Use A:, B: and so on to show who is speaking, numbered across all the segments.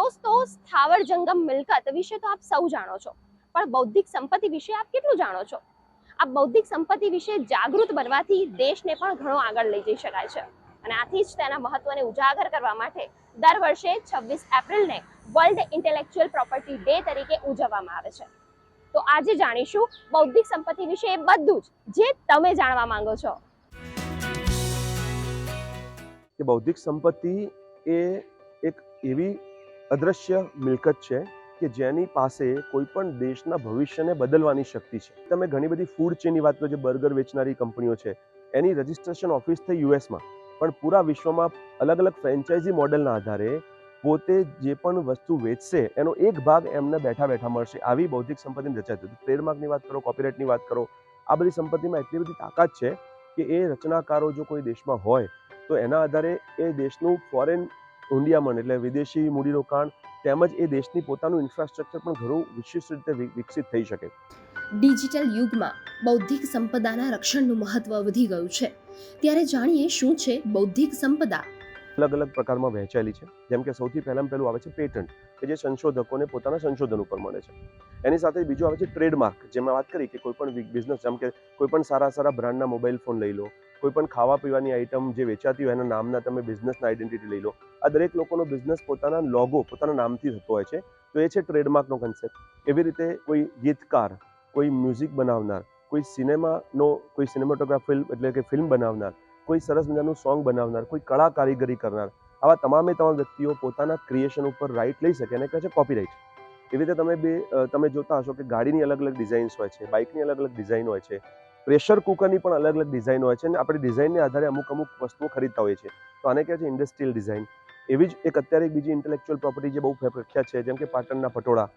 A: દોસ્તો, સ્થાવર જંગમ મિલકત વિશે તો આપ સૌ જાણો છો, પણ બૌદ્ધિક સંપત્તિ વિશે આપ કેટલું જાણો છો? આ બૌદ્ધિક સંપત્તિ વિશે જાગૃત બનવાથી દેશને પણ ઘણો આગળ લઈ જઈ શકાય છે અને આથી જ તેના મહત્વને ઉજાગર કરવા માટે દર વર્ષે 26 એપ્રિલને વર્લ્ડ ઇન્ટેલેક્ચ્યુઅલ પ્રોપર્ટી ડે તરીકે ઉજવવામાં આવે છે. તો આજે જાણીશું બૌદ્ધિક સંપત્તિ વિશે એ બધું જ જે તમે જાણવા માંગો છો.
B: કે બૌદ્ધિક સંપત્તિ એ એક એવી અદ્રશ્ય મિલકત છે કે જેની પાસે કોઈ પણ દેશના ભવિષ્યને બદલવાની શક્તિ છે. તમે ઘણી બધી ફૂડ ચેનની વાત કરો, જે બર્ગર વેચનારી કંપનીઓ છે, એની રજિસ્ટ્રેશન ઓફિસ થઈ યુએસમાં, પણ પૂરા વિશ્વમાં અલગ અલગ ફ્રેન્ચાઇઝી મોડેલના આધારે પોતે જે પણ વસ્તુ વેચશે એનો એક ભાગ એમને બેઠા બેઠા મળશે. આવી બૌદ્ધિક સંપત્તિની રચના થતી. ટ્રેડમાર્કની વાત કરો, કોપીરાઇટની વાત કરો, આ બધી સંપત્તિમાં એટલી બધી તાકાત છે કે એ રચનાકારો જો કોઈ દેશમાં હોય તો એના આધારે એ દેશનું ફોરેન હુંડિયામણ એટલે વિદેશી મૂડીરોકાણ તેમજ એ દેશની પોતાનું ઇન્ફ્રાસ્ટ્રક્ચર પણ ઘણું વિશિષ્ટ રીતે વિકસિત થઈ શકે.
A: ડિજિટલ યુગમાં બૌદ્ધિક સંપદાના રક્ષણનું મહત્વ વધી ગયું છે. ત્યારે જાણીએ શું છે બૌદ્ધિક સંપદા.
B: અલગ અલગ પ્રકારમાં વહેંચાયેલી છે. જેમ કે સૌથી પહેલું આવે છે પેટન્ટ, કે જે સંશોધકોને પોતાના સંશોધન ઉપર મળે છે. એની સાથે બીજું આવે છે ટ્રેડમાર્ક, જેમાં વાત કરી કે કોઈ પણ બિઝનેસ, જેમ કે કોઈ પણ સારા બ્રાન્ડના મોબાઈલ ફોન લઈ લો, કોઈ પણ ખાવા પીવાની આઈટમ જે વેચાતી હોય એના નામના તમે બિઝનેસના આઈડેન્ટિટી લઈ લો. આ દરેક લોકોનો બિઝનેસ પોતાના લોગો, પોતાના નામથી થતો હોય છે, તો એ છે ટ્રેડમાર્કનો કન્સેપ્ટ. એવી રીતે કોઈ ગીતકાર, કોઈ મ્યુઝિક બનાવનાર, કોઈ સિનેમેટોગ્રાફી એટલે કે ફિલ્મ બનાવનાર, કોઈ સરસ મજાનું સોંગ બનાવનાર, કોઈ કળા કારીગરી કરનાર, આવા તમામ વ્યક્તિઓ પોતાના ક્રિએશન ઉપર રાઇટ લઈ શકે અને કહે છે કોપીરાઇટ. એવી રીતે તમે જોતા હશો કે ગાડીની અલગ અલગ ડિઝાઇન્સ હોય છે, બાઇકની અલગ અલગ ડિઝાઇન હોય છે, પ્રેશર કુકરની પણ અલગ અલગ ડિઝાઇન હોય છે અને આપણે ડિઝાઇનને આધારે અમુક વસ્તુઓ ખરીદતા હોઈએ છીએ. તો આને કહે છે ઇન્ડસ્ટ્રીયલ ડિઝાઇન. એવી જ એક અત્યારે બીજી ઇન્ટેલેક્ચ્યુઅલ પ્રોપર્ટી જે બહુ પ્રખ્યાત છે, જેમ કે પાટણના પટોળા,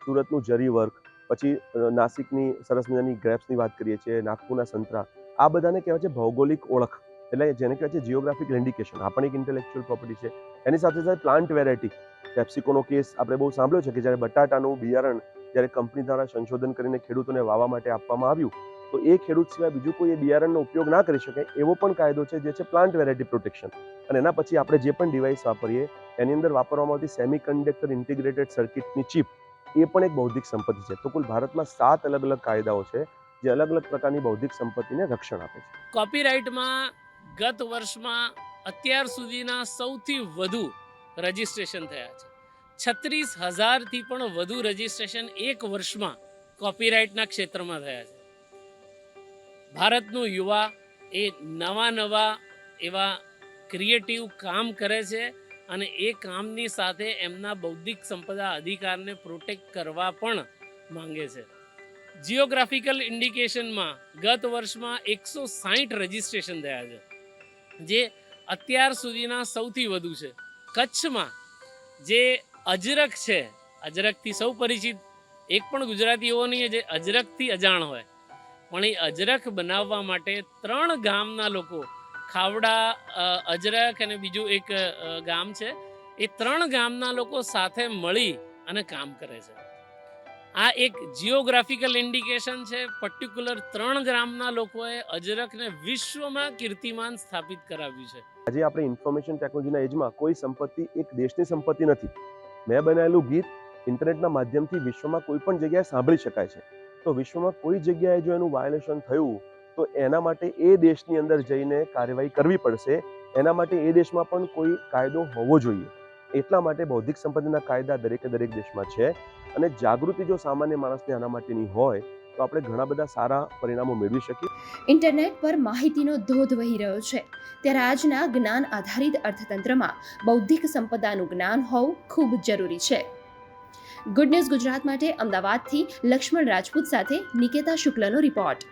B: સુરતનું જરી વર્ક, પછી નાસિકની સરસ મજાની ગ્રેપ્સની વાત કરીએ છીએ, નાગપુરના સંતરા, આ બધાને કહેવાય છે ભૌગોલિક ઓળખ, એટલે જેને કહેવાય છે જીઓગ્રાફિકલ ઇન્ડિકેશન. આ પણ એક ઇન્ટેલેક્ચ્યુઅલ પ્રોપર્ટી છે. એની સાથે સાથે પ્લાન્ટ વેરાયટી, પેપ્સિકોનો કેસ આપણે બહુ સાંભળ્યો છે કે જ્યારે બટાટાનું બિયારણ જ્યારે કંપની દ્વારા સંશોધન કરીને ખેડૂતોને વાવવા માટે આપવામાં આવ્યું, તો એ ખેડૂત સિવાય બીજું કોઈ એ બિયારણનો ઉપયોગ ના કરી શકે એવો પણ કાયદો છે, જે છે પ્લાન્ટ વેરાયટી પ્રોટેક્શન. અને એના પછી આપણે જે પણ ડિવાઇસ વાપરીએ એની અંદર વાપરવામાં આવતી સેમિકન્ડક્ટર ઇન્ટિગ્રેટેડ સર્કિટની ચિપ, એ પણ એક બૌદ્ધિક સંપત્તિ છે. તો કુલ ભારતમાં 7 અલગ અલગ કાયદાઓ છે જે અલગ અલગ પ્રકારની બૌદ્ધિક સંપત્તિને રક્ષણ આપે છે.
C: કોપીરાઇટમાં ગત વર્ષમાં અત્યાર સુધીના સૌથી વધુ રજિસ્ટ્રેશન થયા છે. 36,000થી પણ વધુ રજિસ્ટ્રેશન એક વર્ષમાં કોપીરાઇટના ક્ષેત્રમાં થયા છે. ભારતનું યુવા એ નવા એવા ક્રિએટિવ કામ કરે છે અને એ કામની સાથે એમના બૌદ્ધિક સંપદા અધિકારને પ્રોટેક્ટ કરવા પણ માંગે છે. જીઓગ્રાફિકલ ઇન્ડિકેશનમાં ગત વર્ષમાં 160 રજિસ્ટ્રેશન થયા છે, જે અત્યાર સુધીના સૌથી વધુ છે. કચ્છમાં જે અજરક છે, અજરકથી સૌ પરિચિત, એક પણ ગુજરાતી એવો નહીં જે અજરકથી અજાણ હોય, પણ એ અજરક બનાવવા માટે 3 ગામના લોકો, ખાવડા, અજરક અને બીજું એક ગામ છે, એ 3 ગામના લોકો સાથે મળી અને કામ કરે છે. આ એક જીઓગ્રાફિકલ ઇન્ડિકેશન છે. પર્ટિક્યુલર 3 ગામના લોકોએ અજરકને વિશ્વમાં કીર્તિમાન સ્થાપિત કરાવ્યું છે.
B: આજે આપણે ઇન્ફોર્મેશન ટેકનોલોજીના એજમાં કોઈ સંપત્તિ એક દેશની સંપત્તિ નથી. મેં બનાવેલું ગીત ઇન્ટરનેટના માધ્યમથી વિશ્વમાં કોઈ પણ જગ્યાએ સાંભળી શકાય છે. તો વિશ્વમાં કોઈ જગ્યાએ જો એનું વાયોલેશન થયું તો એના માટે એ દેશની અંદર જઈને કાર્યવાહી કરવી પડશે. એના માટે એ દેશમાં પણ કોઈ કાયદો હોવો જોઈએ. એટલા માટે બૌદ્ધિક સંપત્તિના કાયદા દરેક દેશમાં છે અને જાગૃતિ જો સામાન્ય માણસને આના માટેની હોય તો આપણે ઘણા બધા સારા પરિણામો મેળવી શકીએ.
A: ઇન્ટરનેટ પર માહિતીનો ધોધ વહી રહ્યો છે, ત્યારે આજના જ્ઞાન આધારિત અર્થતંત્રમાં બૌદ્ધિક સંપદાનું જ્ઞાન હોવું ખૂબ જરૂરી છે. ગુડ ન્યૂઝ ગુજરાત માટે અમદાવાદથી લક્ષ્મણ રાજપૂત સાથે નિકેતા શુક્લનો રિપોર્ટ.